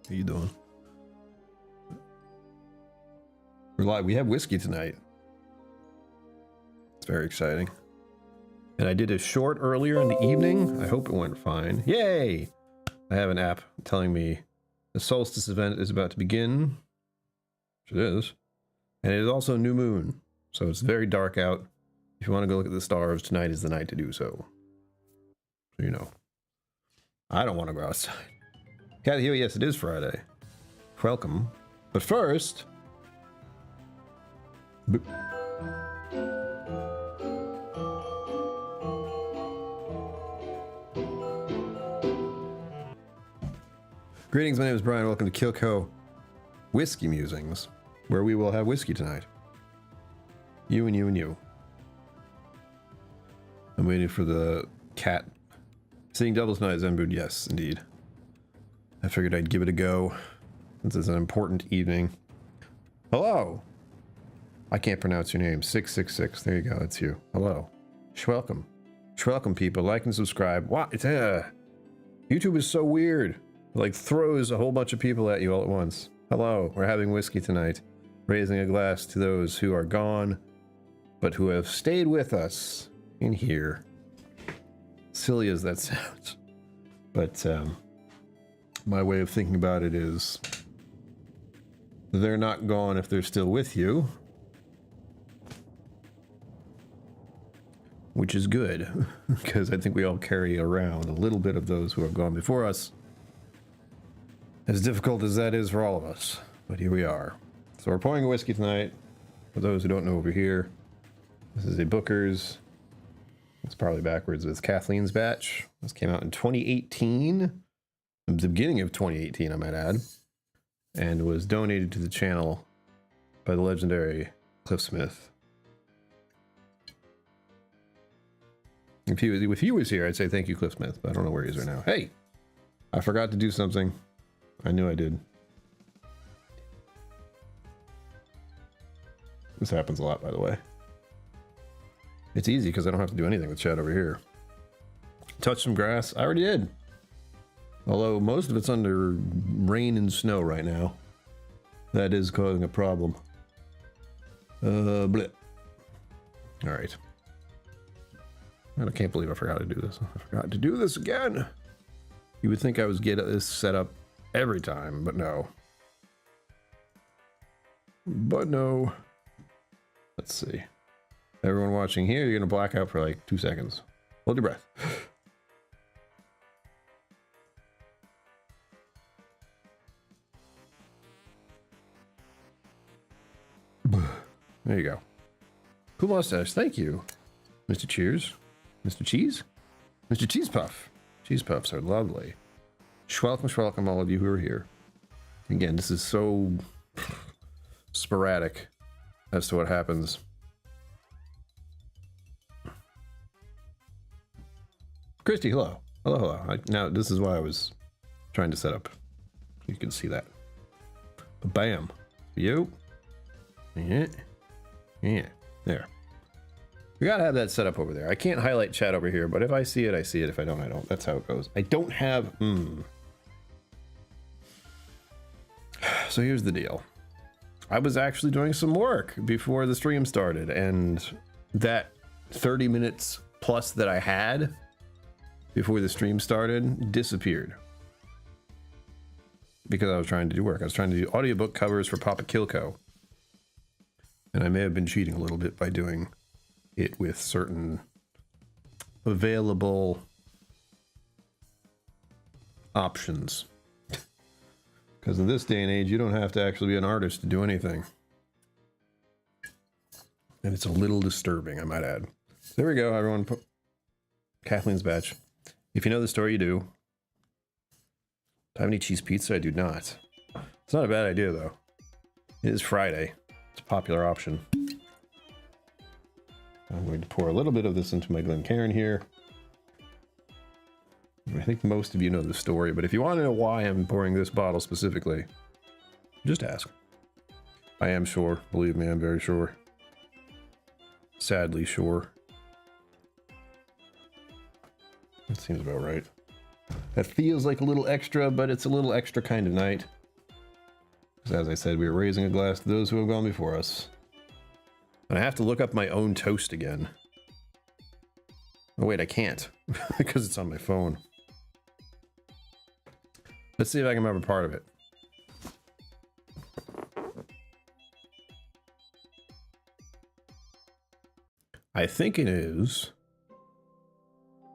How you doing? We're live. We have whiskey tonight. It's very exciting. And I did a short earlier in the evening. I hope it went fine. Yay! I have an app telling me the solstice event is about to begin. Which it is. And it is also new moon. So it's very dark out. If you want to go look at the stars, tonight is the night to do so. So you know. I don't want to go outside. Kathy, yes, it is Friday. Welcome. But first... Greetings, my name is Brian. Welcome to KillCo Whiskey Musings, where we will have whiskey tonight. You and you and you. I'm waiting for the cat. Seeing doubles tonight, Zenbood, yes, indeed. I figured I'd give it a go, since it's an important evening. Hello! I can't pronounce your name. 666. There you go, it's you. Hello. Schwelcome. Schwelcome, people. Like and subscribe. Wow, it's YouTube is so weird. It, like, throws a whole bunch of people at you all at once. Hello, we're having whiskey tonight. Raising a glass to those who are gone, but who have stayed with us in here. Silly as that sounds. But, my way of thinking about it is they're not gone if they're still with you, which is good because I think we all carry around a little bit of those who have gone before us, as difficult as that is for all of us. But here we are. So we're pouring a whiskey tonight. For those who don't know, over here, this is a Booker's. It's probably backwards. It's Kathleen's batch. This came out in 2018. The beginning of 2018, I might add, and was donated to the channel by the legendary Cliff Smith. If he was here, I'd say thank you, Cliff Smith, but I don't know where he is right now. Hey, I forgot to do something. I knew I did. This happens a lot, by the way. It's easy because I don't have to do anything with chat over here. Touch some grass. I already did. Although most of it's under rain and snow right now. That is causing a problem. Blip. Alright. I can't believe I forgot to do this. I forgot to do this again. You would think I was getting this set up every time, but no. But no. Let's see. Everyone watching here, you're going to black out for like 2 seconds. Hold your breath. There you go. Cool mustache. Thank you, Mr. Cheers. Mr. Cheese? Mr. Cheese Puff. Cheese Puffs are lovely. Schwelcome, all of you who are here. Again, this is so sporadic as to what happens. Christy, hello. Hello, hello. Now, this is why I was trying to set up. You can see that. Bam. You. Yeah. Yeah, there. We gotta have that set up over there. I can't highlight chat over here, but if I see it, I see it. If I don't, I don't. That's how it goes. I don't have... So here's the deal. I was actually doing some work before the stream started, and that 30 minutes plus that I had before the stream started disappeared. Because I was trying to do work. I was trying to do audiobook covers for Papa KillCo. And I may have been cheating a little bit by doing it with certain available options. Because in this day and age, you don't have to actually be an artist to do anything. And it's a little disturbing, I might add. There we go, everyone. Kathleen's batch. If you know the story, you do. Do I have any cheese pizza? I do not. It's not a bad idea, though. It is Friday. It's a popular option. I'm going to pour a little bit of this into my Glencairn here. I think most of you know the story, but if you want to know why I'm pouring this bottle specifically, just ask. I am sure. Believe me, I'm very sure. Sadly sure. That seems about right. That feels like a little extra, but it's a little extra kind of night. As I said, we are raising a glass to those who have gone before us. And I have to look up my own toast again. Oh wait, I can't because it's on my phone. Let's see if I can remember part of it. I think it is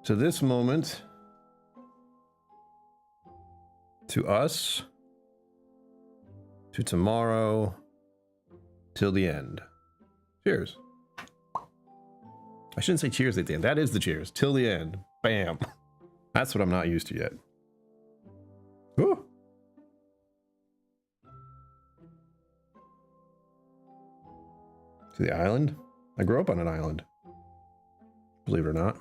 to this moment, to us, to tomorrow, till the end. Cheers. I shouldn't say cheers at the end. That is the cheers. Till the end. Bam. That's what I'm not used to yet. Ooh. To the island? I grew up on an island. Believe it or not.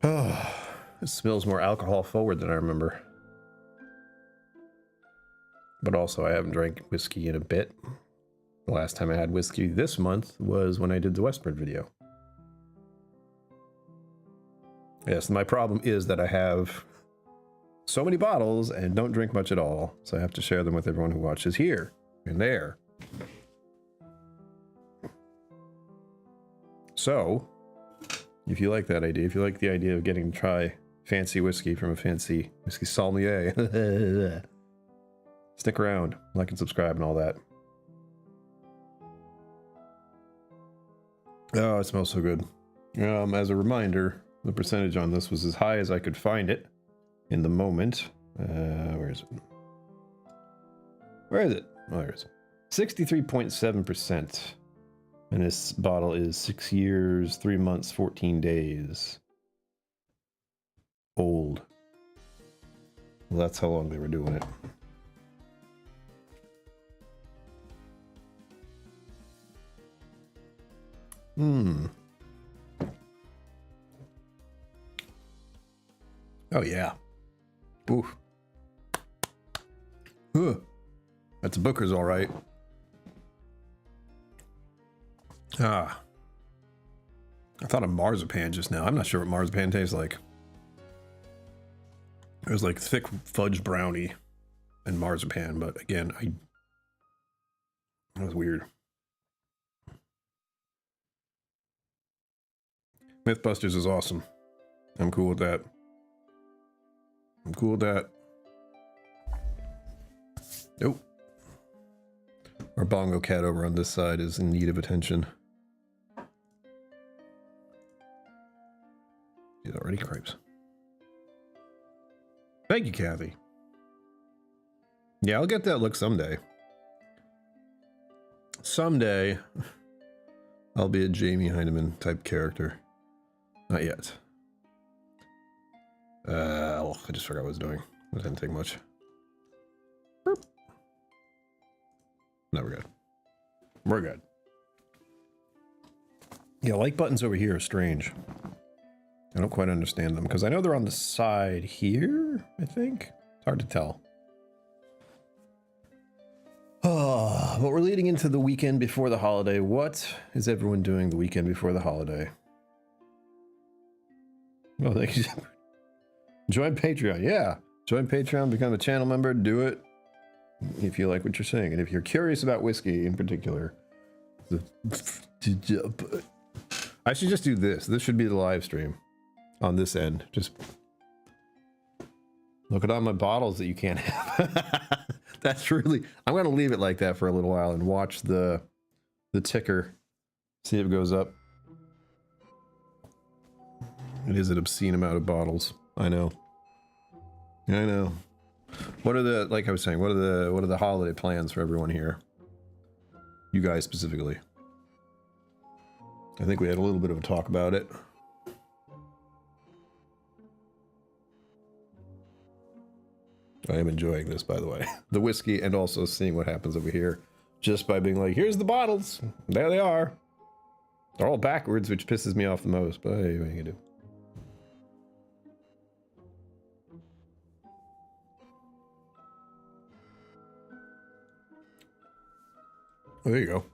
Oh, it smells more alcohol forward than I remember. But also, I haven't drank whiskey in a bit. The last time I had whiskey this month was when I did the Westward video. Yes, my problem is that I have so many bottles and don't drink much at all. So I have to share them with everyone who watches here and there. So, if you like that idea, if you like the idea of getting to try fancy whiskey from a fancy whiskey sommelier, stick around, like and subscribe and all that. Oh, it smells so good. As a reminder, the percentage on this was as high as I could find it in the moment. Where is it? Where is it? Oh, there it is. 63.7%. And this bottle is 6 years, 3 months, 14 days old. Well, that's how long they were doing it. Oh, yeah. Oof. That's Booker's, all right. Ah. I thought of marzipan just now. I'm not sure what marzipan tastes like. It was like thick fudge brownie and marzipan, but again, that was weird. Mythbusters is awesome. I'm cool with that. I'm cool with that. Nope. Our bongo cat over on this side is in need of attention. He's already cripes. Thank you, Kathy. Yeah, I'll get that look someday. Someday, I'll be a Jamie Heineman type character. Not yet. Oh, I just forgot what I was doing. It didn't take much. Boop. No, we're good. We're good. Yeah, like buttons over here are strange. I don't quite understand them because I know they're on the side here, I think. It's hard to tell. Oh, but we're leading into the weekend before the holiday. What is everyone doing the weekend before the holiday? Oh, thank you. Join Patreon. Yeah. Join Patreon, become a channel member, do it if you like what you're saying. And if you're curious about whiskey in particular, I should just do this. This should be the live stream on this end. Just look at all my bottles that you can't have. That's really, I'm going to leave it like that for a little while and watch the ticker, see if it goes up. It is an obscene amount of bottles. I know. I know. What are the, like I was saying, what are the holiday plans for everyone here? You guys specifically. I think we had a little bit of a talk about it. I am enjoying this, by the way. The whiskey and also seeing what happens over here. Just by being like, here's the bottles. There they are. They're all backwards, which pisses me off the most, but hey, what are you gonna do? Oh, there you go.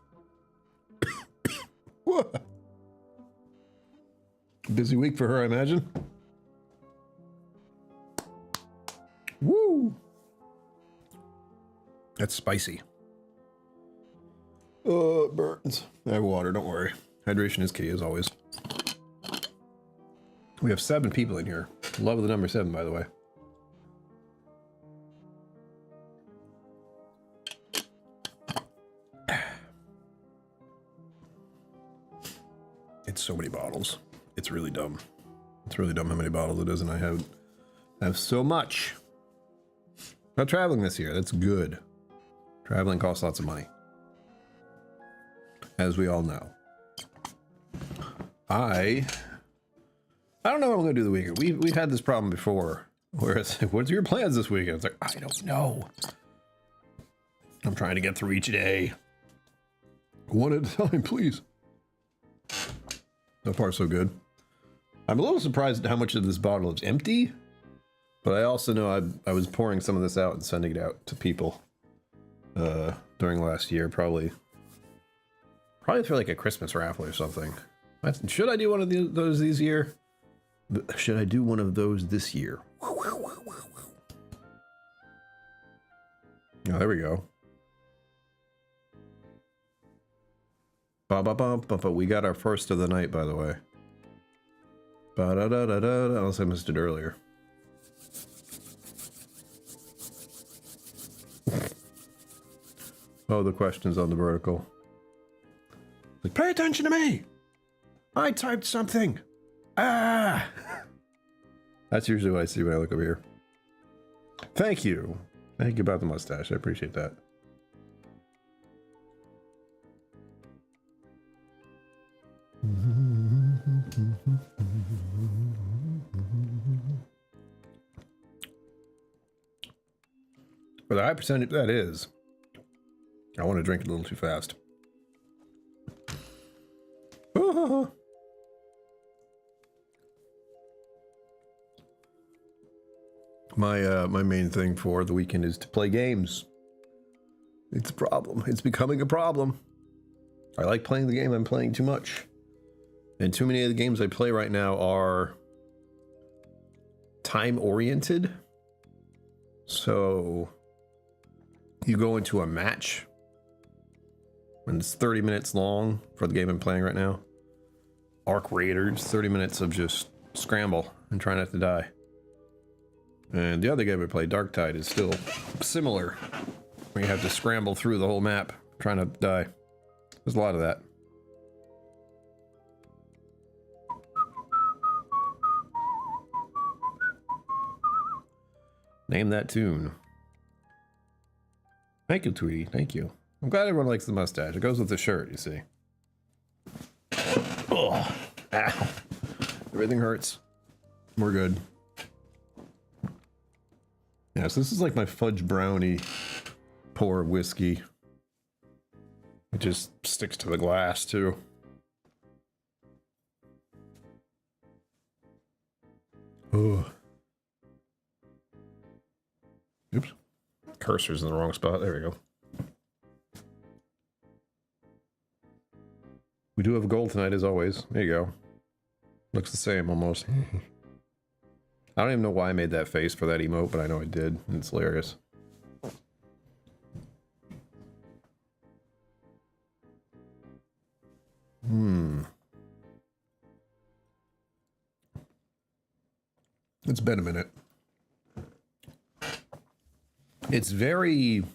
What? Busy week for her, I imagine. Woo! That's spicy. Oh, it burns. I have water, don't worry. Hydration is key, as always. We have 7 people in here. Love the number 7, by the way. It's so many bottles. It's really dumb. It's really dumb how many bottles it is, and I have so much. Not traveling this year. That's good. Traveling costs lots of money, as we all know. I don't know what I'm gonna do the weekend. We've had this problem before, where it's like, what's your plans this weekend? It's like, I don't know. I'm trying to get through each day, one at a time, please. So far, so good. I'm a little surprised at how much of this bottle is empty, but I also know I was pouring some of this out and sending it out to people during last year, probably for like a Christmas raffle or something. Should I do one of those this year? Should I do one of those this year? Oh, there we go. But we got our first of the night, by the way. Ba-da-da-da-da, unless I missed it earlier. Oh, the questions on the vertical. Like, pay attention to me! I typed something! Ah! That's usually what I see when I look over here. Thank you. Thank you about the mustache. I appreciate that. For the high percentage that is, I want to drink it a little too fast. My main thing for the weekend is to play games. It's a problem. It's becoming a problem. I like playing the game. I'm playing too much. And too many of the games I play right now are time-oriented. So you go into a match and it's 30 minutes long for the game I'm playing right now. Arc Raiders, 30 minutes of just scramble and try not to die. And the other game I play, Dark Tide, is still similar, where you have to scramble through the whole map trying to die. There's a lot of that. Name that tune. Thank you, Tweety. Thank you. I'm glad everyone likes the mustache. It goes with the shirt, you see. Ugh. Ow. Everything hurts. We're good. Yeah, so this is like my fudge brownie pour whiskey. It just sticks to the glass, too. Ugh. Oops. Cursor's in the wrong spot. There we go. We do have a goal tonight, as always. There you go. Looks the same, almost. I don't even know why I made that face for that emote, but I know I did. And it's hilarious. It's been a minute. It's very...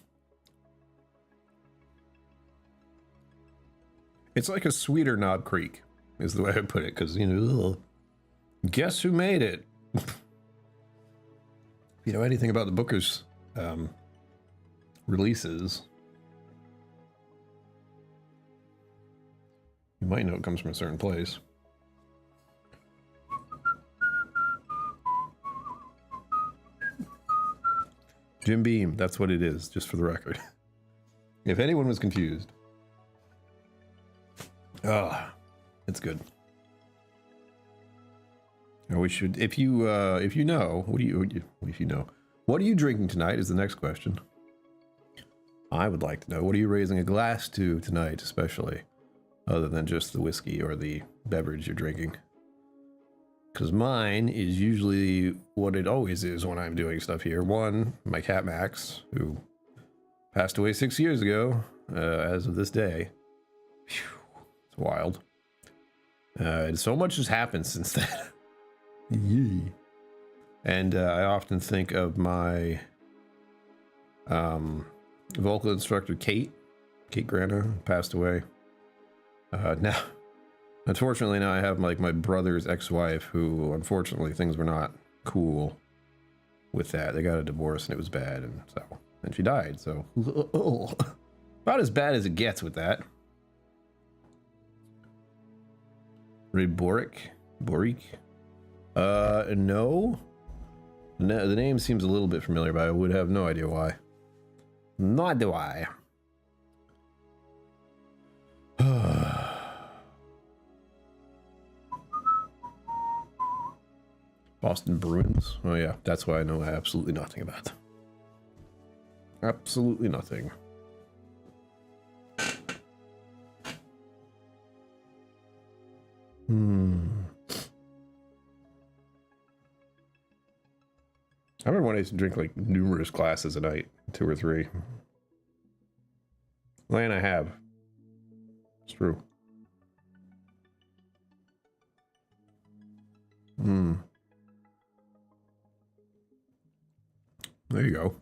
It's like a sweeter Knob Creek, is the way I put it, because, you know, guess who made it? If you know anything about the Booker's releases, you might know it comes from a certain place. Jim Beam, that's what it is, just for the record. If anyone was confused. Ah, it's good. We should, if you know, what are you drinking tonight is the next question. I would like to know, what are you raising a glass to tonight, especially, other than just the whiskey or the beverage you're drinking? Because mine is usually what it always is when I'm doing stuff here. One, my cat Max, who Passed away 6 years ago, as of this day. Phew, it's wild. And so much has happened since then. Yee. And I often think of my vocal instructor, Kate Grana, passed away. Now, unfortunately, now I have like my brother's ex-wife, who unfortunately things were not cool with that. They got a divorce and it was bad, and she died. So about as bad as it gets with that. Boric? No. The name seems a little bit familiar, but I would have no idea why. Nor do I. Boston Bruins. Oh yeah, that's why I know absolutely nothing about. Absolutely nothing. I remember when I used to drink like numerous glasses a night, 2 or 3. And I have. It's true. There you go.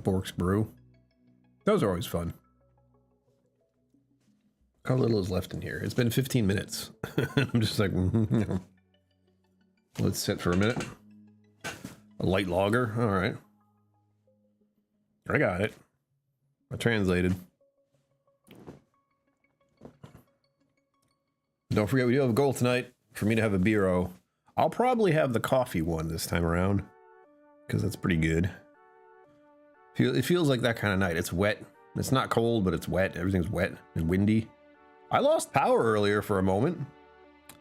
Bork's Brew. Those are always fun. How little is left in here? It's been 15 minutes. I'm just like, let's sit for a minute. A light lager. All right. I got it. I translated. Don't forget, we do have a goal tonight for me to have a beero. I'll probably have the coffee one this time around, because that's pretty good. It feels like that kind of night. It's wet. It's not cold, but it's wet. Everything's wet and windy. I lost power earlier for a moment.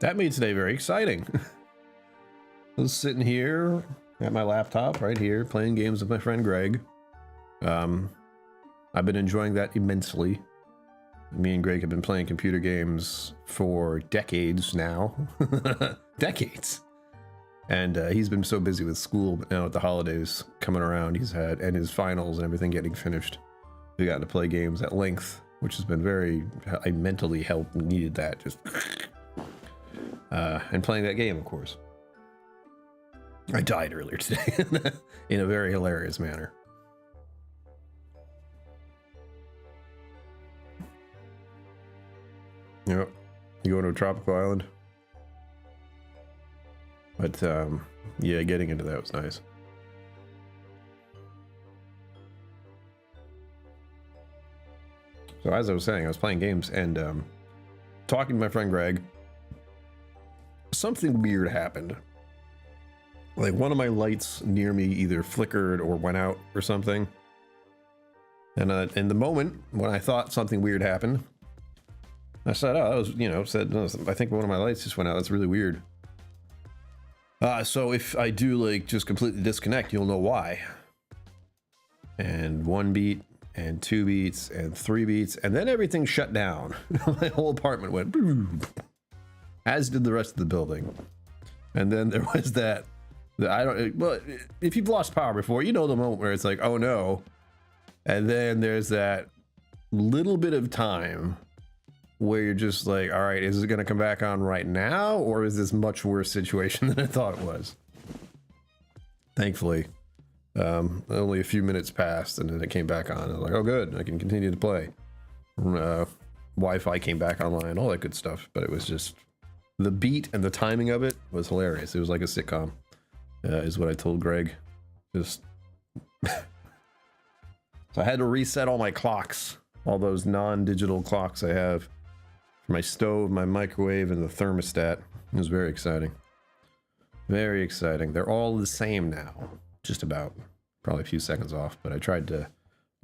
That made today very exciting. I was sitting here at my laptop right here, playing games with my friend Greg. I've been enjoying that immensely. Me and Greg have been playing computer games for decades now. Decades. And he's been so busy with school, but now with the holidays coming around, and his finals and everything getting finished, we got to play games at length, which has been I mentally needed that, just, and playing that game, of course. I died earlier today in a very hilarious manner. Yep. You going to a tropical island? But, yeah, getting into that was nice. So as I was saying, I was playing games and talking to my friend Greg. Something weird happened. Like one of my lights near me either flickered or went out or something. And in the moment when I thought something weird happened, I said, oh, that was, I think one of my lights just went out. That's really weird. So if I do like just completely disconnect, you'll know why. And 1 beat and 2 beats and 3 beats, and then everything shut down. My whole apartment went, as did the rest of the building. And then there was well, if you've lost power before, you know the moment where it's like, oh no. And then there's that little bit of time where you're just like, all right, is it going to come back on right now, or is this much worse situation than I thought it was? Thankfully, only a few minutes passed and then it came back on. I was like, oh good, I can continue to play. Wi-Fi came back online, all that good stuff, but it was just, the beat and the timing of it was hilarious. It was like a sitcom, is what I told Greg. Just so I had to reset all my clocks, all those non-digital clocks I have for my stove, my microwave, and the thermostat. It was very exciting. Very exciting. They're all the same now, just about. Probably a few seconds off, but I tried to,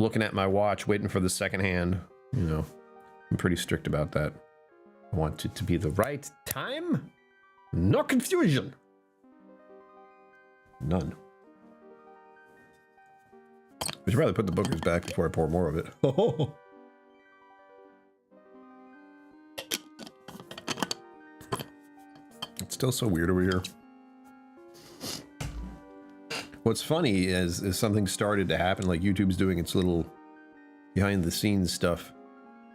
looking at my watch, waiting for the second hand. You know, I'm pretty strict about that. I want it to be the right time. No confusion. None. I should probably put the bookers back before I pour more of it. It's still so weird over here. What's funny is something started to happen, like YouTube's doing its little behind the scenes stuff,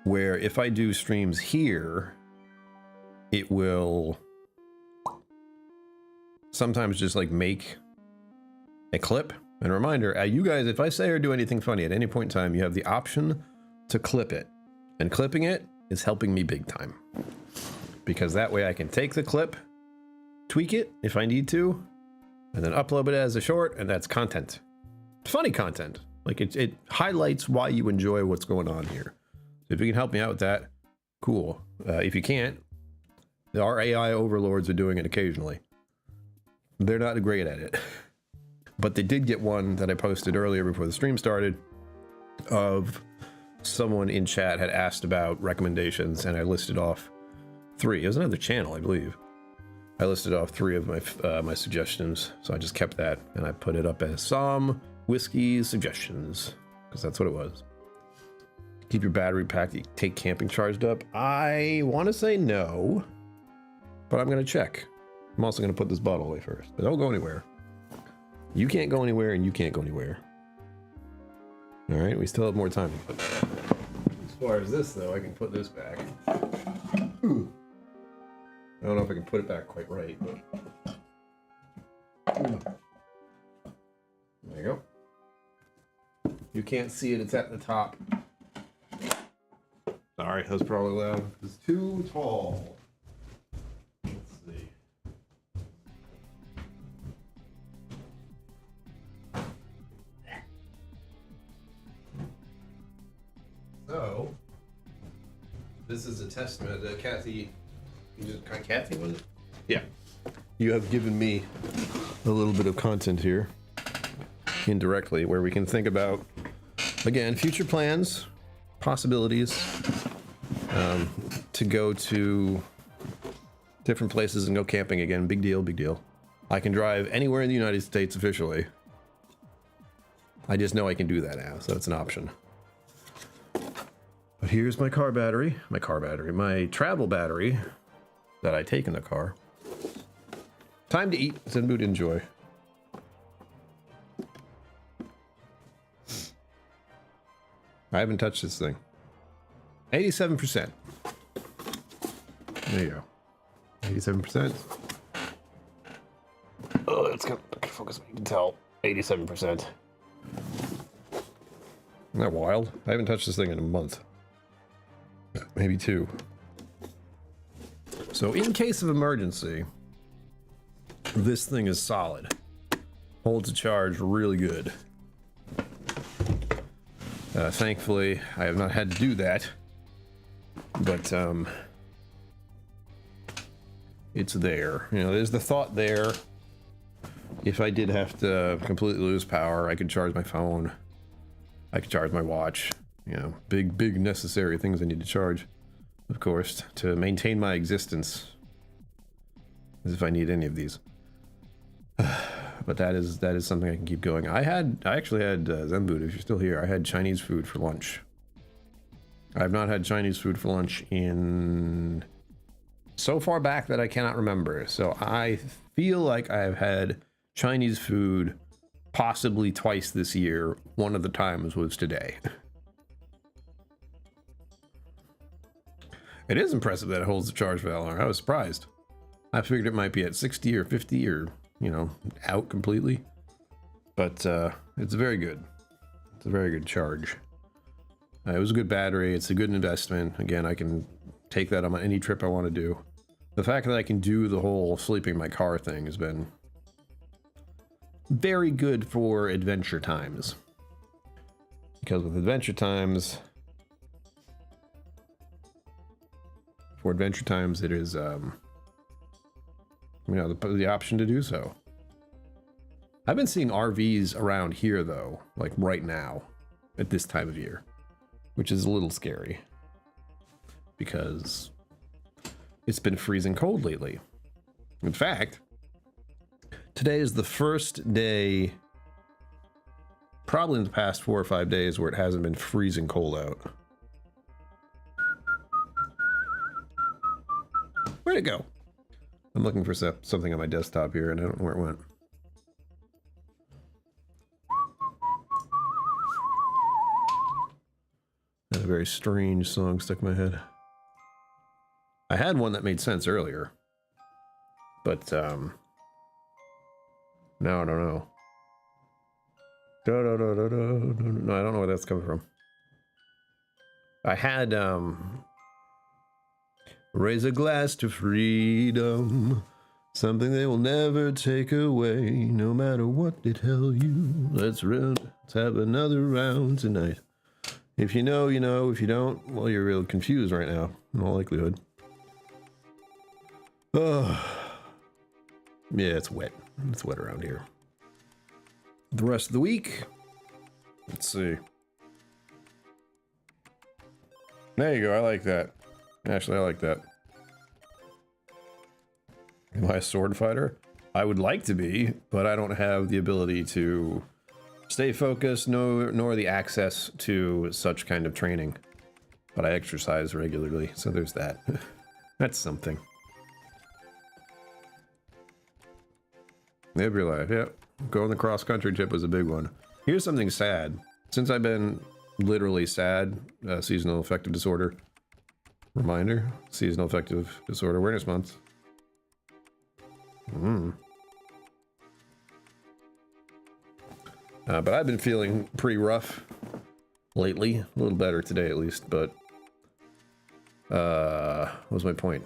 where if I do streams here, it will sometimes just like make a clip. And a reminder, you guys, if I say or do anything funny at any point in time, you have the option to clip it. And clipping it is helping me big time. Because that way I can take the clip, tweak it if I need to, and then upload it as a short, and that's content. Funny content. Like it highlights why you enjoy what's going on here. So if you can help me out with that, cool. If you can't, our AI overlords are doing it occasionally. They're not great at it. But they did get one that I posted earlier before the stream started of someone in chat had asked about recommendations, and I listed off 3. It was another channel, I believe. I listed off 3 of my suggestions, so I just kept that and I put it up as some whiskey suggestions because that's what it was. Keep your battery pack, take camping charged up. I want to say no, but I'm gonna check. I'm also gonna put this bottle away first, but don't go anywhere. You can't go anywhere, and you can't go anywhere. All right, we still have more time. As far as this, though, I can put this back. Ooh. I don't know if I can put it back quite right, but... There you go. You can't see it, it's at the top. Sorry, that was probably loud. It's too tall. Let's see. So, this is a testament to Kathy. Kathy, was it? Yeah. You have given me a little bit of content here, indirectly, where we can think about, again, future plans, possibilities, to go to different places and go camping again. Big deal, big deal. I can drive anywhere in the United States officially. I just know I can do that now, so it's an option. But here's my car battery, my travel battery that I take in the car. Time to eat, send mood, enjoy. I haven't touched this thing. 87%. There you go. 87%. Oh, it's gonna focus. You can tell. 87%. Isn't that wild? I haven't touched this thing in a month. Maybe 2. So in case of emergency, this thing is solid. Holds a charge really good. Thankfully, I have not had to do that, but it's there. You know, there's the thought there. If I did have to completely lose power, I could charge my phone. I could charge my watch. You know, big necessary things I need to charge, of course, to maintain my existence, as if I need any of these. But that is something I can keep going. I actually had Zenboot, if you're still here, I had Chinese food for lunch. I've not had Chinese food for lunch in so far back that I cannot remember. So I feel like I've had Chinese food possibly twice this year. One of the times was today. It is impressive that it holds the charge for that long. I was surprised. I figured it might be at 60 or 50 or, you know, out completely. But it's very good. It's a very good charge. It was a good battery. It's a good investment. Again, I can take that on any trip I want to do. The fact that I can do the whole sleeping in my car thing has been very good for adventure times. Because with adventure times... For adventure times, it is, you know, the option to do so. I've been seeing RVs around here, though, like right now, at this time of year, which is a little scary because it's been freezing cold lately. In fact, today is the first day, probably in the past 4 or 5 days, where it hasn't been freezing cold out. Where'd it go? I'm looking for something on my desktop here, and I don't know where it went. a very strange song stuck in my head. I had one that made sense earlier, but now I don't know. No, I don't know where that's coming from. I had raise a glass to freedom, something they will never take away, no matter what they tell you. Let's have another round tonight. If you know, you know. If you don't, well, you're real confused right now, in all likelihood. Oh, yeah, it's wet. It's wet around here. The rest of the week, let's see. There you go. I like that. Actually, I like that. Am I a sword fighter? I would like to be, but I don't have the ability to stay focused, nor the access to such kind of training. But I exercise regularly, so there's that. That's something. Live your life, yep. Going the cross-country trip was a big one. Here's something sad. Since I've been literally sad, seasonal affective disorder. Reminder, seasonal affective disorder awareness month. But I've been feeling pretty rough lately. A little better today at least, but what was my point?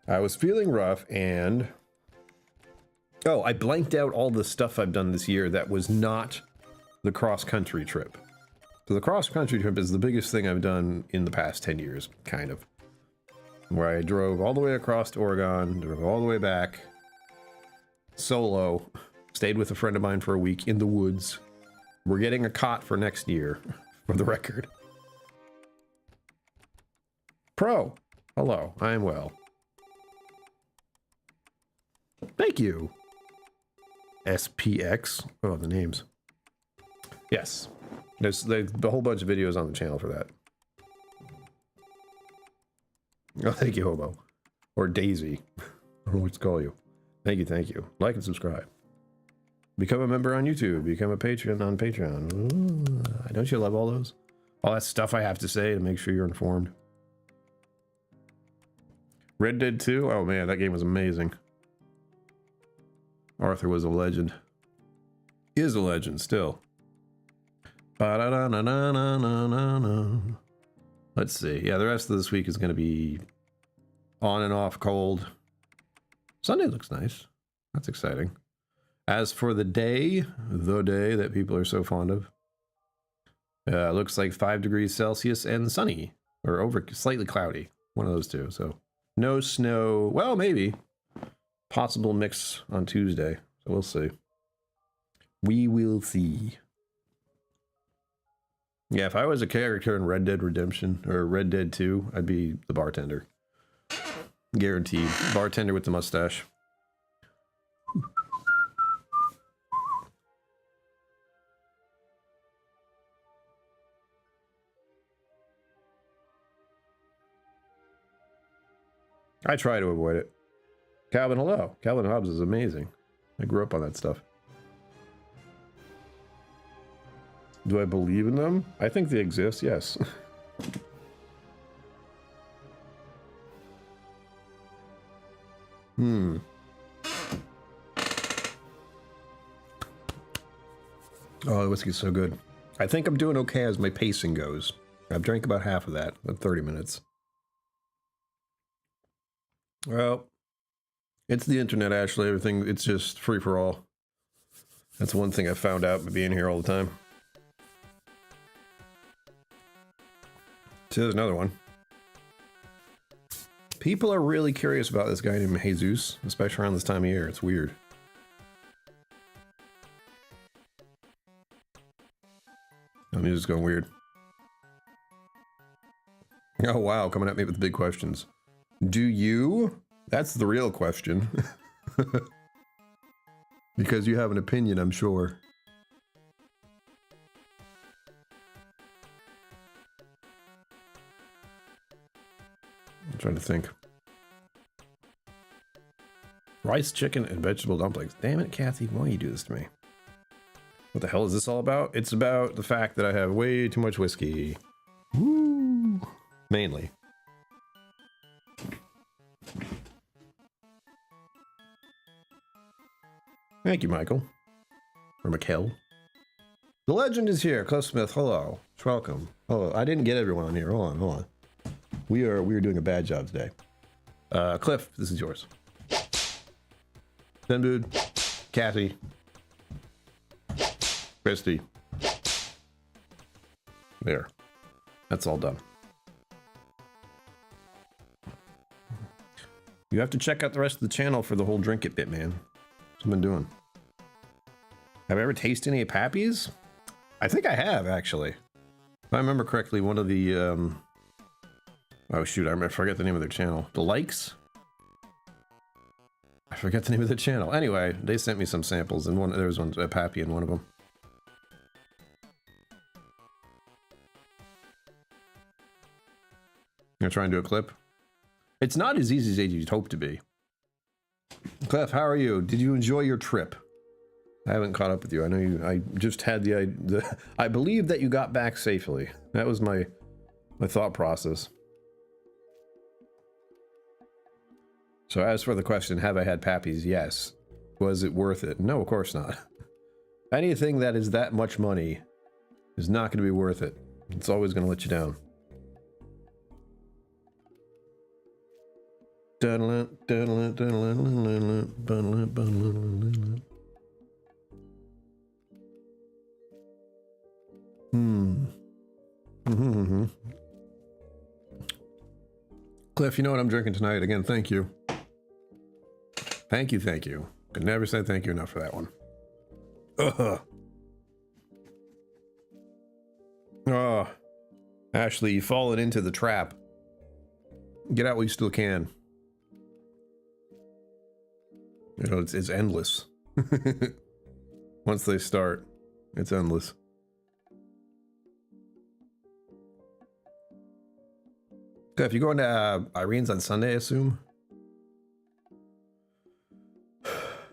I was feeling rough and oh, I blanked out all the stuff I've done this year that was not the cross-country trip. So the cross-country trip is the biggest thing I've done in the past 10 years, kind of. Where I drove all the way across to Oregon, drove all the way back, solo, stayed with a friend of mine for a week in the woods. We're getting a cot for next year, for the record. Pro, hello, I am well. Thank you. SPX. Oh, the names. Yes. There's a whole bunch of videos on the channel for that. Oh, thank you, Hobo. Or Daisy. I don't know what to call you. Thank you, thank you. Like and subscribe. Become a member on YouTube. Become a patron on Patreon. Ooh, don't you love all those? All that stuff I have to say to make sure you're informed. Red Dead 2? Oh man, that game was amazing. Arthur was a legend. Is a legend still. Let's see. Yeah, the rest of this week is going to be on and off cold. Sunday looks nice. That's exciting. As for the day that people are so fond of, looks like 5 degrees Celsius and sunny, or slightly cloudy. One of those two. So no snow. Well, maybe. Possible mix on Tuesday. So we'll see. We will see. Yeah, if I was a character in Red Dead Redemption or Red Dead 2, I'd be the bartender. Guaranteed. Bartender with the mustache. I try to avoid it. Calvin, hello. Calvin Hobbes is amazing. I grew up on that stuff. Do I believe in them? I think they exist, yes. Oh, the whiskey's so good. I think I'm doing okay as my pacing goes. I've drank about half of that in 30 minutes. Well, it's the internet, Ashley. Everything, it's just free for all. That's one thing I found out by being here all the time. So there's another one. People are really curious about this guy named Jesus, especially around this time of year. It's weird. The music's going weird. Oh wow, coming at me with big questions. Do you? That's the real question. Because you have an opinion, I'm sure. I'm trying to think. Rice, chicken, and vegetable dumplings. Damn it, Kathy, why do you do this to me? What the hell is this all about? It's about the fact that I have way too much whiskey. Woo! Mainly. Thank you, Michael. Or Mikkel. The legend is here. Cliff Smith, hello. Welcome. Oh, I didn't get everyone on here. Hold on. We are doing a bad job today. Cliff, this is yours. Zenbood, Kathy, Christy. There. That's all done. You have to check out the rest of the channel for the whole drink it bit, man. That's what I've been doing. Have I ever tasted any Pappy's? I think I have, actually. If I remember correctly, one of the, oh shoot, I forget the name of their channel. The Likes? I forget the name of the channel. Anyway, they sent me some samples, and there was one, a Pappy in one of them. Gonna try and do a clip. It's not as easy as you'd hope to be. Cliff, how are you? Did you enjoy your trip? I haven't caught up with you. I know you. I just had I believe that you got back safely. That was my thought process. So as for the question, have I had Pappy's? Yes. Was it worth it? No, of course not. Anything that is that much money is not going to be worth it. It's always going to let you down. Cliff, you know what I'm drinking tonight? Again, thank you. Thank you. Could never say thank you enough for that one. Ugh. Oh, Ashley, you've fallen into the trap. Get out while you still can. You know, it's endless. Once they start, it's endless. Okay, if you're going to Irene's on Sunday, I assume.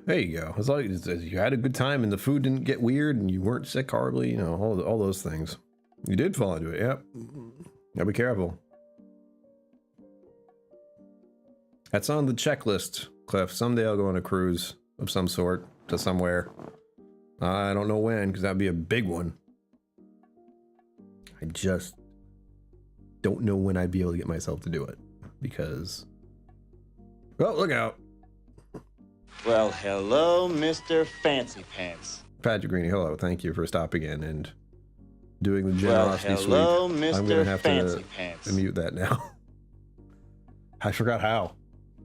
There you go. As long as you had a good time and the food didn't get weird and you weren't sick horribly, you know, all those things. You did fall into it, yep. Gotta be careful. That's on the checklist, Cliff. Someday I'll go on a cruise of some sort to somewhere. I don't know when, because that'd be a big one. I just don't know when I'd be able to get myself to do it, because... Oh, look out. Well, hello, Mr. Fancy Pants. Patrick Greeny, hello. Thank you for stopping in and doing the generosity sweep. Hello, Mr. I'm gonna have Fancy Pants. to mute that now. I forgot how.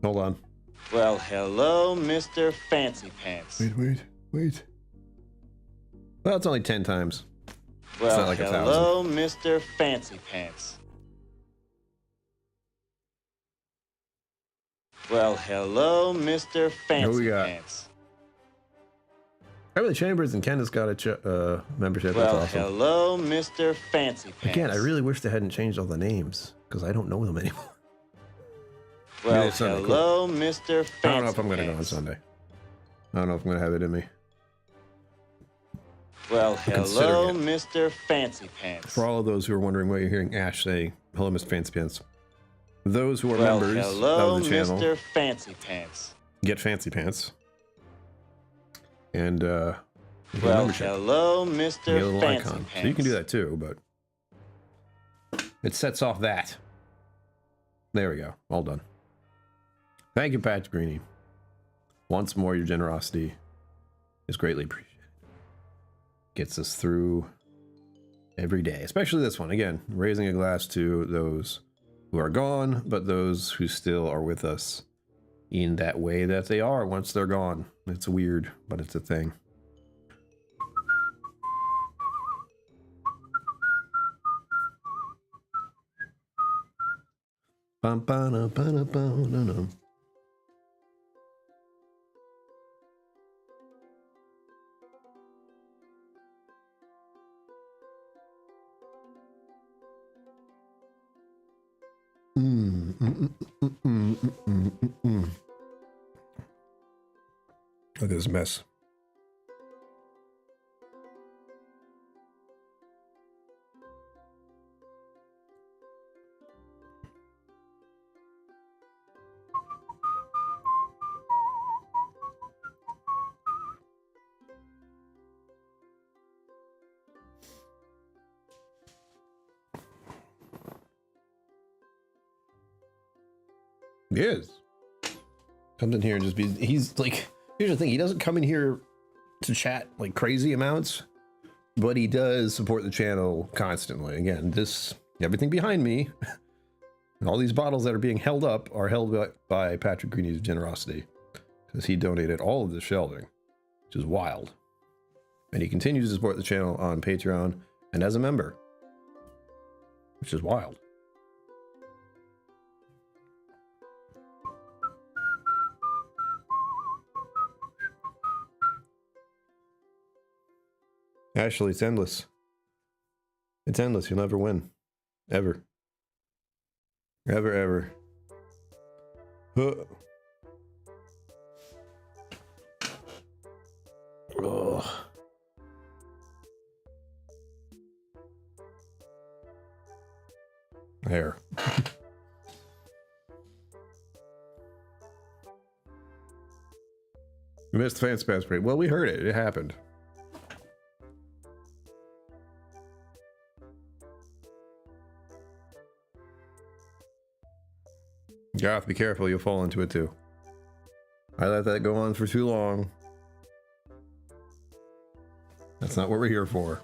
Hold on. Well, hello, Mr. Fancy Pants. Wait. Well, it's only 10 times. Well, it's not like hello, 1,000. Mr. Fancy Pants. Well, hello, Mr. Fancy Pants. Really, Chambers and Candace got a membership. Well, that's awesome. hello, Mr. Fancy Pants. Again, I really wish they hadn't changed all the names, because I don't know them anymore. Well, hello, cool. Mr. Fancy Pants. I don't know if I'm going to go on Sunday. I don't know if I'm going to have it in me. Well, hello, Mr. Fancy Pants. For all of those who are wondering why you're hearing Ash say, hello, Mr. Fancy Pants. Those who are members of the channel, Mr. Fancy Pants. Get Fancy Pants. And, well, hello, Mr. Fancy icon. Pants. So you can do that too, but it sets off that. There we go. All done. Thank you, Patrick Greeny. Once more, your generosity is greatly appreciated. Gets us through every day, especially this one. Again, raising a glass to those who are gone, but those who still are with us in that way that they are once they're gone. It's weird, but it's a thing. Bum, ba, na, ba, na, ba, na, na. Look at this mess. He is. Comes in here and just be, he's like, here's the thing, he doesn't come in here to chat like crazy amounts, but he does support the channel constantly. Again, everything behind me, all these bottles that are being held up are held by Patrick Greeny's generosity, because he donated all of the shelving, which is wild. And he continues to support the channel on Patreon and as a member, which is wild. Actually, it's endless. It's endless. You'll never win. Ever. Ever, ever. Ugh. There. We missed the fan spam parade. Well, we heard it. It happened. Garth, be careful. You'll fall into it too. I let that go on for too long. That's not what we're here for.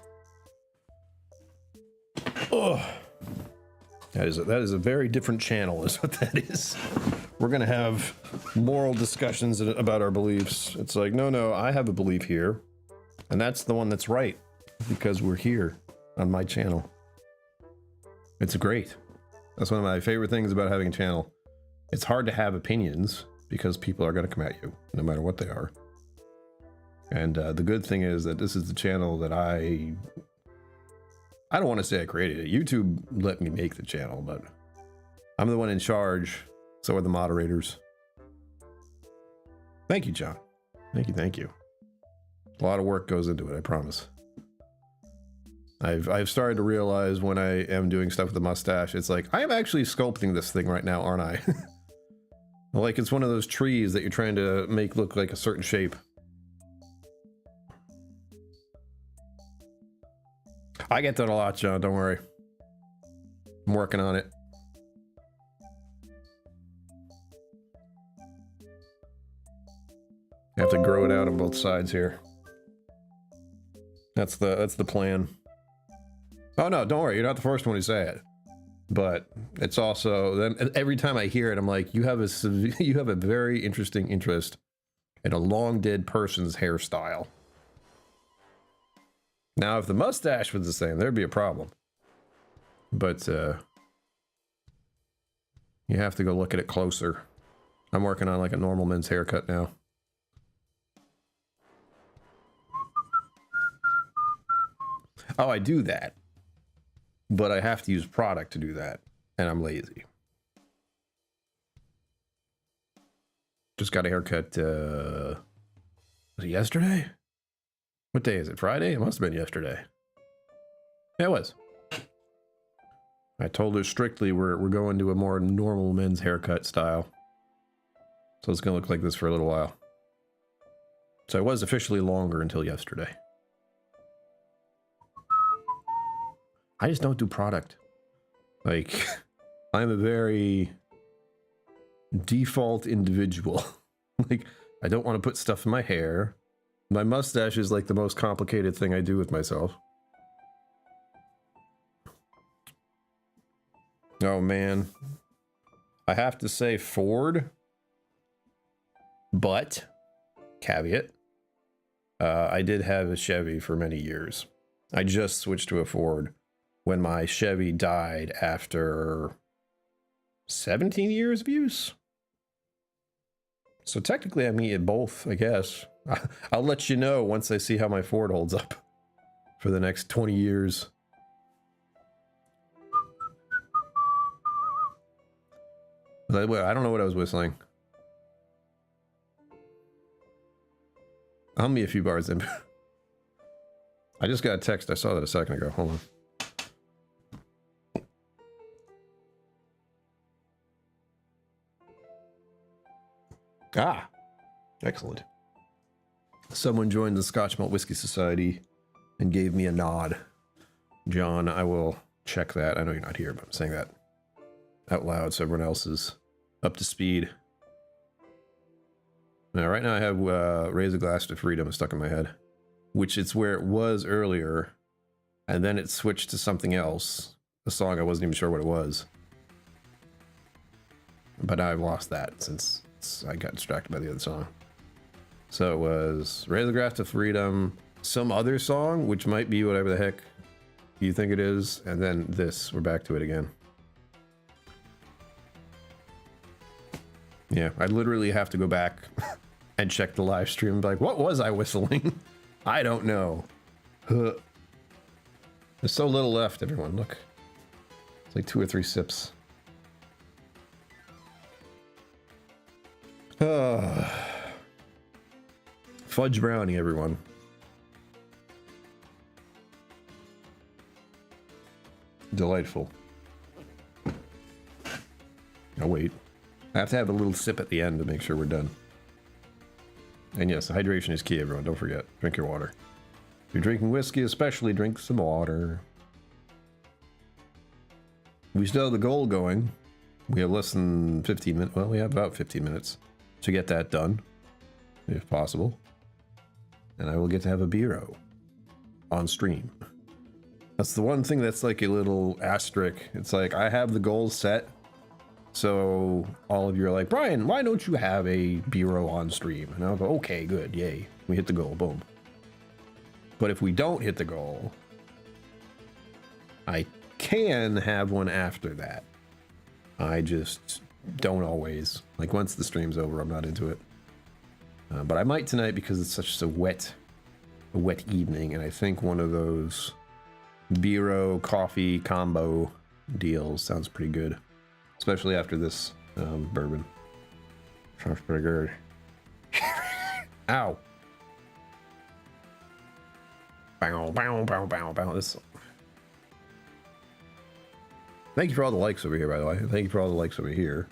Oh. That is a very different channel, is what that is. We're gonna have moral discussions about our beliefs. It's like, no, I have a belief here, and that's the one that's right, because we're here on my channel. It's great. That's one of my favorite things about having a channel. It's hard to have opinions because people are gonna come at you, no matter what they are. And the good thing is that this is the channel that I don't want to say I created it. YouTube let me make the channel, but I'm the one in charge. So are the moderators. Thank you, John. Thank you. A lot of work goes into it, I promise. I've started to realize when I am doing stuff with the mustache, it's like, I am actually sculpting this thing right now, aren't I? Like it's one of those trees that you're trying to make look like a certain shape. I get that a lot, John, don't worry. I'm working on it. I have to grow it out on both sides here. That's the plan. Oh no, don't worry, you're not the first one to say it. But it's also, then every time I hear it, I'm like, you have a very interesting interest in a long dead person's hairstyle. Now, if the mustache was the same, there'd be a problem. But you have to go look at it closer. I'm working on like a normal men's haircut now. Oh, I do that. But I have to use product to do that. And I'm lazy. Just got a haircut, was it yesterday? What day is it? Friday? It must have been yesterday. Yeah, it was. I told her strictly we're going to a more normal men's haircut style. So it's gonna look like this for a little while. So I was officially longer until yesterday. I just don't do product. Like, I'm a very default individual. Like, I don't want to put stuff in my hair. My mustache is like the most complicated thing I do with myself. Oh man. I have to say Ford. But, caveat, I did have a Chevy for many years. I just switched to a Ford when my Chevy died after 17 years of use. So technically I meet it both, I guess. I'll let you know once I see how my Ford holds up for the next 20 years. I don't know what I was whistling. I'll me a few bars in. I just got a text. I saw that a second ago. Hold on. Ah, excellent. Someone joined the Scotch Malt Whiskey Society and gave me a nod. John, I will check that. I know you're not here, but I'm saying that out loud so everyone else is up to speed. Now, right now I have Raise a Glass to Freedom stuck in my head, which it's where it was earlier, and then it switched to something else, a song I wasn't even sure what it was. But I've lost that since I got distracted by the other song. So it was Raise a Glass to Freedom, some other song, which might be whatever the heck you think it is, and then this. We're back to it again. Yeah, I literally have to go back and check the live stream. Like, what was I whistling? I don't know. There's so little left, everyone. Look. It's like 2 or 3 sips. Fudge brownie, everyone. Delightful. Oh, wait. I have to have a little sip at the end to make sure we're done. And yes, hydration is key, everyone. Don't forget. Drink your water. If you're drinking whiskey, especially drink some water. We still have the goal going. We have less than 15 minutes. Well, we have about 15 minutes to get that done, if possible. And I will get to have a beero on stream. That's the one thing that's like a little asterisk. It's like, I have the goals set. So all of you are like, Brian, why don't you have a beero on stream? And I'll go, okay, good, yay. We hit the goal, boom. But if we don't hit the goal, I can have one after that. I just don't always. Like, once the stream's over, I'm not into it. But I might tonight because it's such a wet evening, and I think one of those beero coffee combo deals sounds pretty good. Especially after this bourbon. Sounds pretty good. Ow. Bow, bow, bow, bow, bow. This. Thank you for all the likes over here, by the way. Thank you for all the likes over here.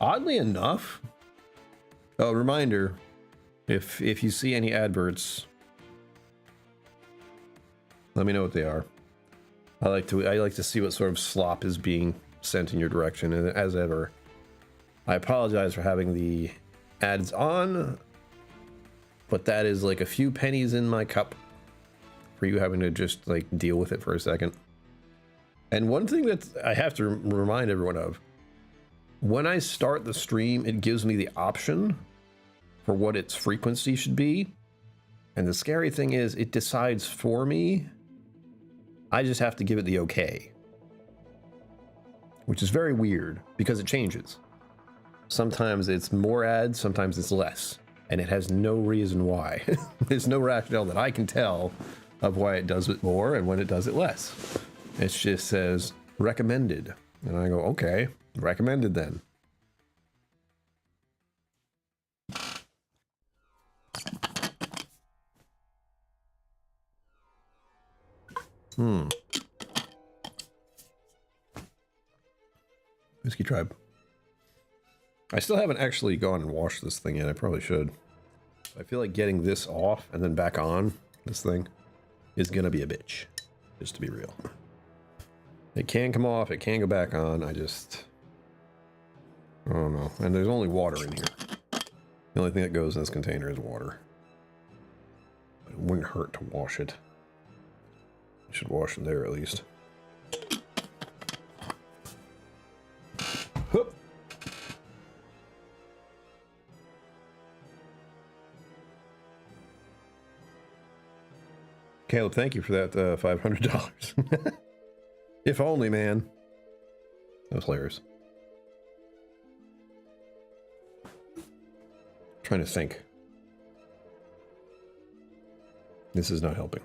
Oddly enough, a reminder, if you see any adverts, let me know what they are. I like to see what sort of slop is being sent in your direction, and as ever, I apologize for having the ads on, but that is like a few pennies in my cup for you having to just like deal with it for a second. And one thing that I have to remind everyone of, when I start the stream, it gives me the option for what its frequency should be, and the scary thing is it decides for me. I just have to give it the okay. Which is very weird because it changes. Sometimes it's more ads, sometimes it's less. And it has no reason why. There's no rationale that I can tell of why it does it more and when it does it less. It just says recommended. And I go, okay, recommended then. Whiskey Tribe. I still haven't actually gone and washed this thing yet. I probably should. I feel like getting this off and then back on this thing is gonna be a bitch. Just to be real. It can come off, it can go back on. I don't know. And there's only water in here. The only thing that goes in this container is water. It wouldn't hurt to wash it. I should wash it there at least. Caleb, thank you for that $500. If only, man. That was hilarious. Trying to think. This is not helping.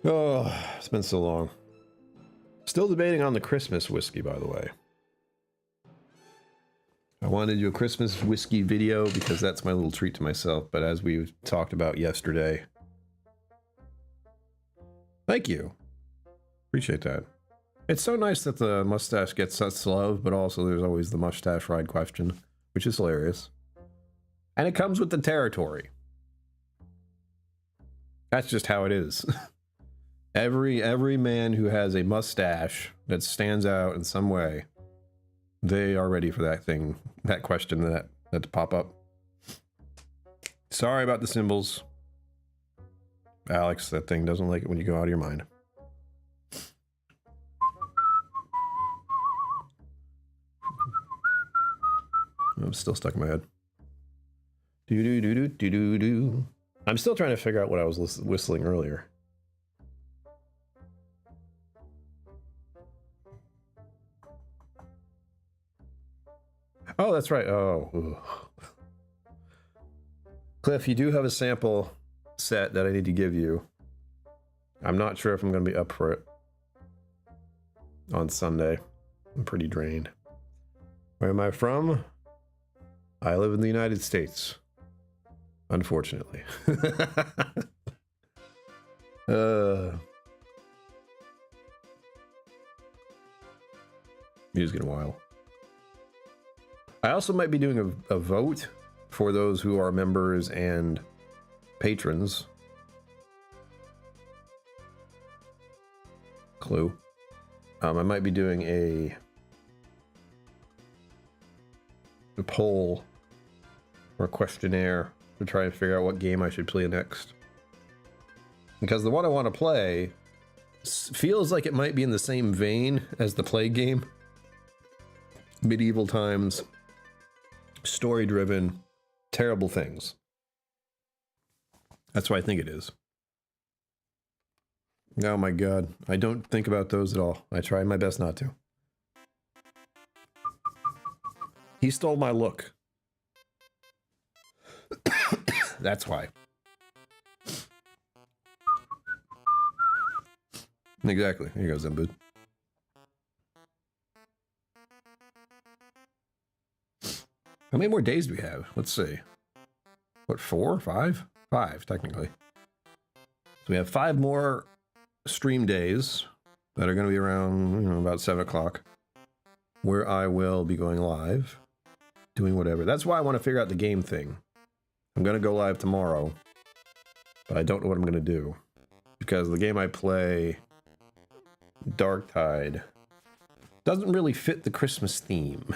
Oh, it's been so long. Still debating on the Christmas whiskey, by the way. I wanted to do a Christmas whiskey video because that's my little treat to myself, but as we talked about yesterday... Thank you. Appreciate that. It's so nice that the mustache gets such love, but also there's always the mustache ride question, which is hilarious. And it comes with the territory. That's just how it is. Every man who has a mustache that stands out in some way, they are ready for that thing, that question that to pop up. Sorry about the symbols. Alex, that thing doesn't like it when you go out of your mind. I'm still stuck in my head. Do do do do do do do. I'm still trying to figure out what I was whistling earlier. Oh, that's right. Oh. Ugh. Cliff, you do have a sample set that I need to give you. I'm not sure if I'm going to be up for it on Sunday. I'm pretty drained. Where am I from? I live in the United States. Unfortunately. Music in a while. I also might be doing a vote for those who are members and patrons. Clue. I might be doing a poll or a questionnaire to try and figure out what game I should play next. Because the one I want to play feels like it might be in the same vein as the Plague game. Medieval times, story-driven, terrible things. That's what I think it is. Oh my god, I don't think about those at all. I try my best not to. He stole my look. That's why. Exactly. Here you go, Zembud. How many more days do we have? Let's see. What, 4? 5? 5, technically. So we have 5 more stream days that are going to be around, about 7 o'clock, where I will be going live, doing whatever. That's why I want to figure out the game thing. I'm going to go live tomorrow, but I don't know what I'm going to do. Because the game I play, Darktide, doesn't really fit the Christmas theme.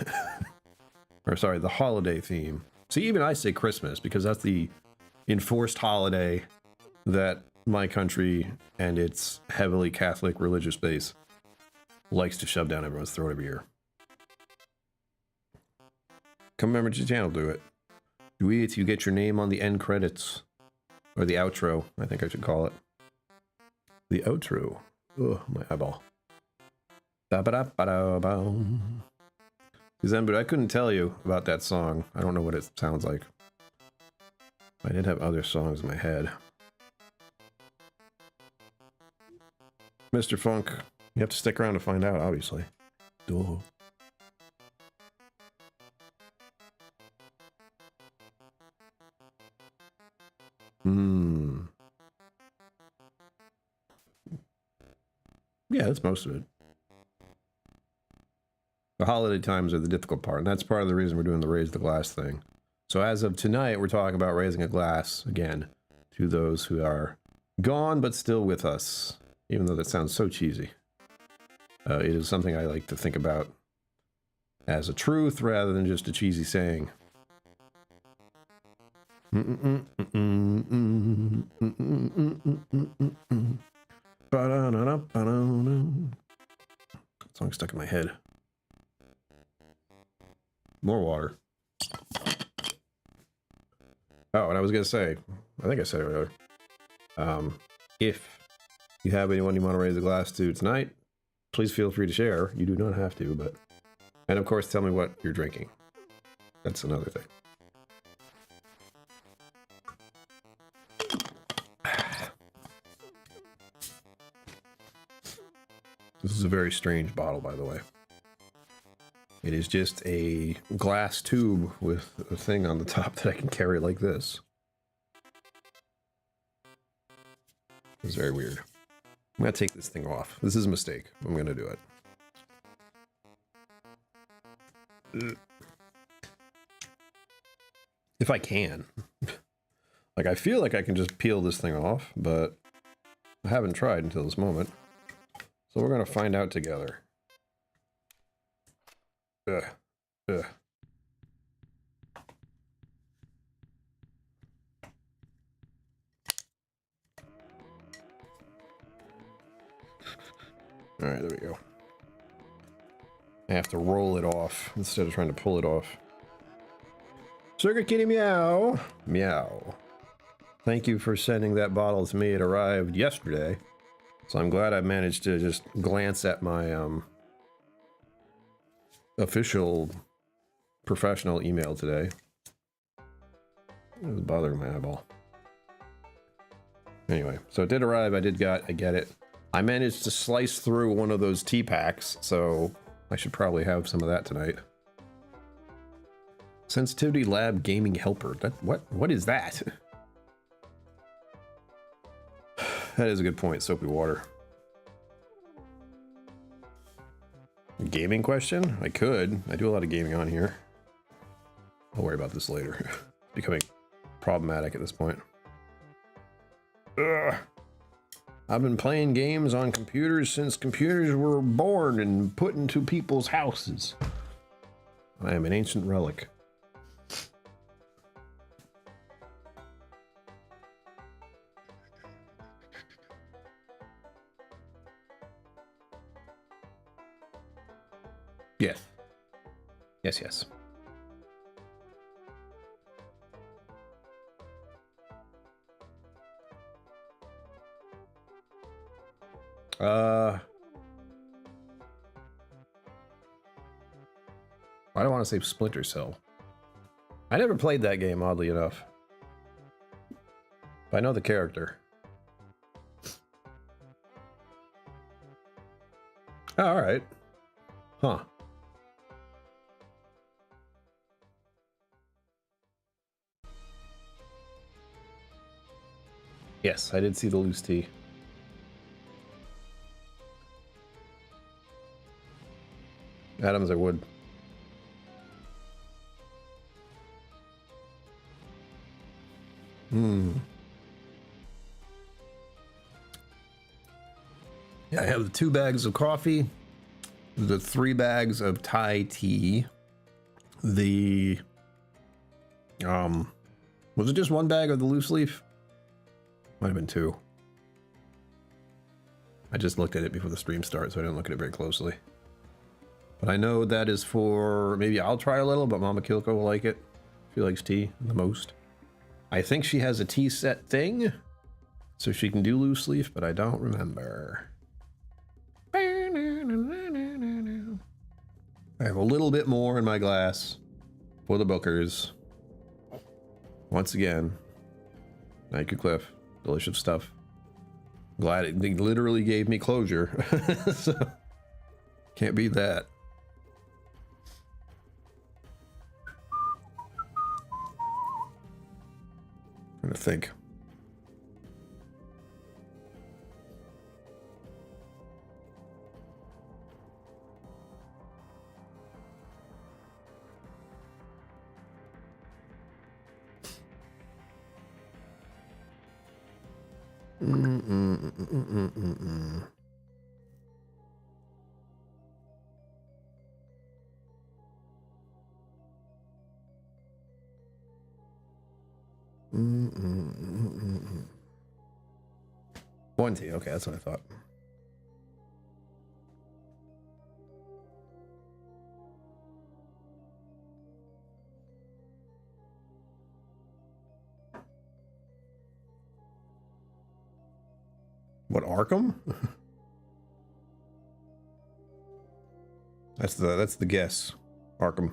Or sorry, the holiday theme. See, even I say Christmas because that's the enforced holiday that my country and its heavily Catholic religious base likes to shove down everyone's throat every year. Come member to the channel, do it. Do it, you get your name on the end credits. Or the outro, I think I should call it. The outro. Ugh, my eyeball. Ba-ba-da-ba-da-ba. But I couldn't tell you about that song. I don't know what it sounds like. I did have other songs in my head. Mr. Funk, you have to stick around to find out, obviously. Duh. Yeah, that's most of it. The holiday times are the difficult part, and that's part of the reason we're doing the raise the glass thing. So as of tonight, we're talking about raising a glass, again, to those who are gone but still with us, even though that sounds so cheesy. It is something I like to think about as a truth rather than just a cheesy saying. Song stuck in my head. More water. Oh, and I was gonna say, I think I said it earlier. If you have anyone you want to raise a glass to tonight, please feel free to share. You do not have to, but... And of course, tell me what you're drinking. That's another thing. This is a very strange bottle, by the way. It is just a glass tube with a thing on the top that I can carry like this. It's very weird. I'm gonna take this thing off. This is a mistake. I'm gonna do it. If I can. Like, I feel like I can just peel this thing off, but I haven't tried until this moment. So we're gonna find out together. Ugh. Ugh. Alright, there we go. I have to roll it off instead of trying to pull it off. Sugar Kitty Meow! Meow. Thank you for sending that bottle to me. It arrived yesterday. So I'm glad I managed to just glance at my official professional email today. It was bothering my eyeball. Anyway, so it did arrive. I get it. I managed to slice through one of those tea packs, so I should probably have some of that tonight. Sensitivity Lab Gaming Helper. What is that? That is a good point. Soapy water. Gaming question? I could. I do a lot of gaming on here. I'll worry about this later. It's becoming problematic at this point. Ugh. I've been playing games on computers since computers were born and put into people's houses. I am an ancient relic. Yes. Yes, yes. I don't want to say Splinter Cell. I never played that game, oddly enough. But I know the character. Oh, alright. Huh. Yes, I did see the loose tea. Adams, I would. Yeah, I have the 2 bags of coffee, the 3 bags of Thai tea, the was it just 1 bag of the loose leaf? Might have been 2. I just looked at it before the stream started, so I didn't look at it very closely. But I know that is for, maybe I'll try a little, but Mama KillCo will like it. She likes tea the most. I think she has a tea set thing, so she can do loose leaf, but I don't remember. I have a little bit more in my glass for the bookers. Once again, thank you, Cliff. Delicious stuff. Glad it literally gave me closure. So, can't beat that. I'm trying to think. One tea, okay, that's what I thought. What, Arkham? That's the guess. Arkham.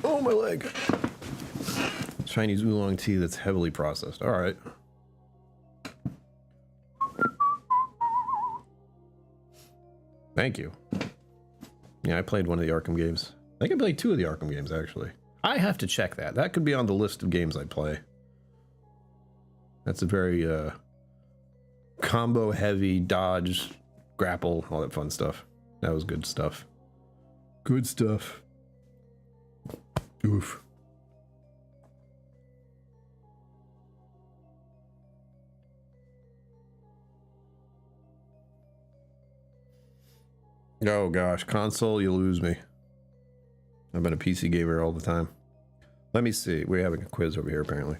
Oh, my leg. Chinese oolong tea that's heavily processed. All right. Thank you. Yeah, I played one of the Arkham games. I think I played 2 of the Arkham games, actually. I have to check that. That could be on the list of games I play. That's a very, combo heavy, dodge, grapple, all that fun stuff. That was good stuff. Good stuff. Oof. Oh gosh, console, you lose me. I've been a PC gamer all the time. Let me see. We're having a quiz over here, apparently.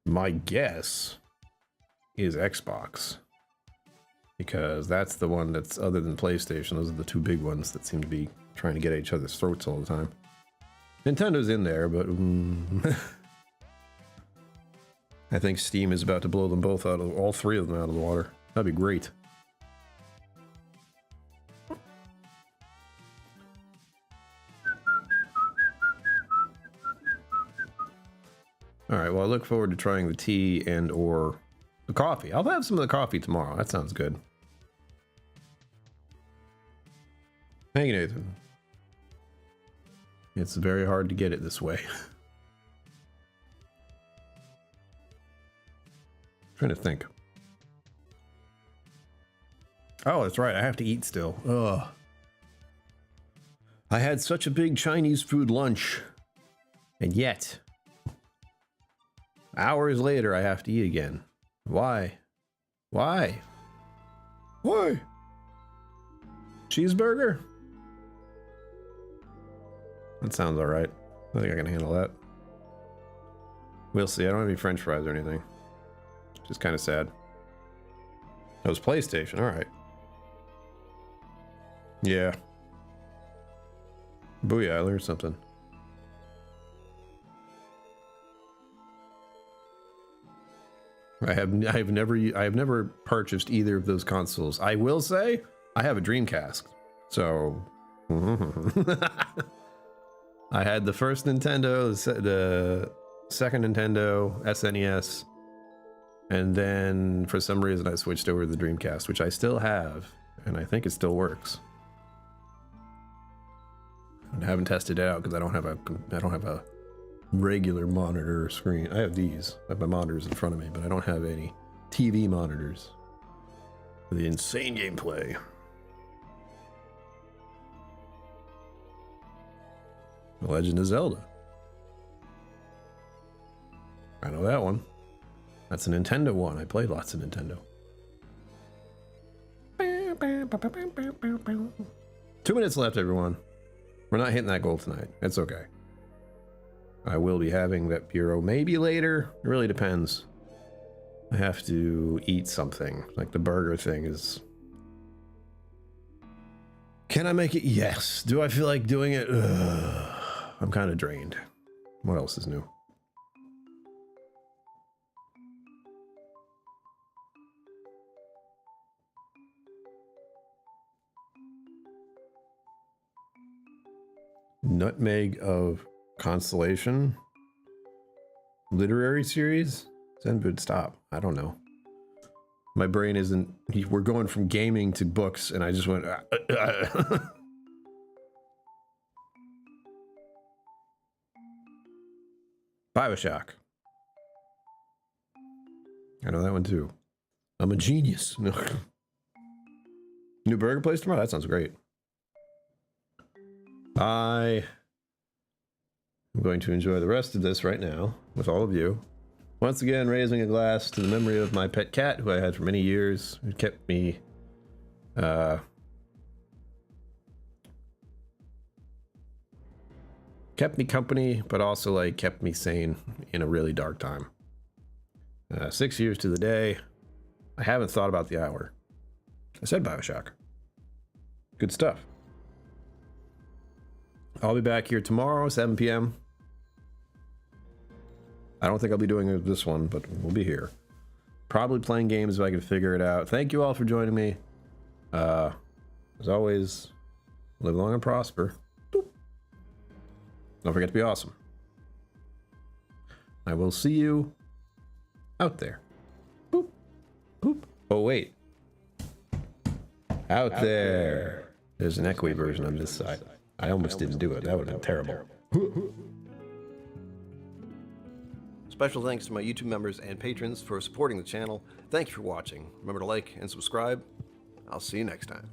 My guess is Xbox. Because that's the one that's other than PlayStation. Those are the two big ones that seem to be trying to get at each other's throats all the time. Nintendo's in there, but I think Steam is about to blow them both out of, all three of them out of the water. That'd be great. All right, well, I look forward to trying the tea and or the coffee. I'll have some of the coffee tomorrow. That sounds good. Thank you, Nathan. It's very hard to get it this way. Trying to think. Oh, that's right. I have to eat still. Ugh. I had such a big Chinese food lunch, and yet hours later I have to eat again. Why? Why? Why? Cheeseburger? That sounds all right. I think I can handle that. We'll see. I don't have any French fries or anything. Which is kind of sad. That was PlayStation. All right. Yeah. Booyah, I learned something. I have never purchased either of those consoles. I will say I have a Dreamcast. So I had the first Nintendo, the second Nintendo, SNES, and then for some reason I switched over to the Dreamcast, which I still have, and I think it still works. I haven't tested it out because I don't have a regular monitor or screen. I have these. I have my monitors in front of me, but I don't have any TV monitors for the insane gameplay. The Legend of Zelda. I know that one. That's a Nintendo one. I played lots of Nintendo. 2 minutes left, everyone. We're not hitting that goal tonight. It's okay. I will be having that bureau maybe later. It really depends. I have to eat something. Like the burger thing is... Can I make it? Yes. Do I feel like doing it? Ugh. I'm kind of drained. What else is new? Nutmeg of Constellation literary series. Zenwood, stop. I don't know. My brain isn't. We're going from gaming to books, and I just went. BioShock. I know that one too. I'm a genius. New burger place tomorrow? That sounds great. I am going to enjoy the rest of this right now with all of you. Once again, raising a glass to the memory of my pet cat, who I had for many years, who kept me company, but also like kept me sane in a really dark time. 6 years to the day. I haven't thought about the hour. I said BioShock. Good stuff. I'll be back here tomorrow, 7 p.m. I don't think I'll be doing this one, but we'll be here. Probably playing games if I can figure it out. Thank you all for joining me. As always, live long and prosper. Boop. Don't forget to be awesome. I will see you out there. Boop. Boop. Oh, wait. Out there. There's an echoey version on this side. I almost didn't do it. That would have been terrible. Special thanks to my YouTube members and patrons for supporting the channel. Thank you for watching. Remember to like and subscribe. I'll see you next time.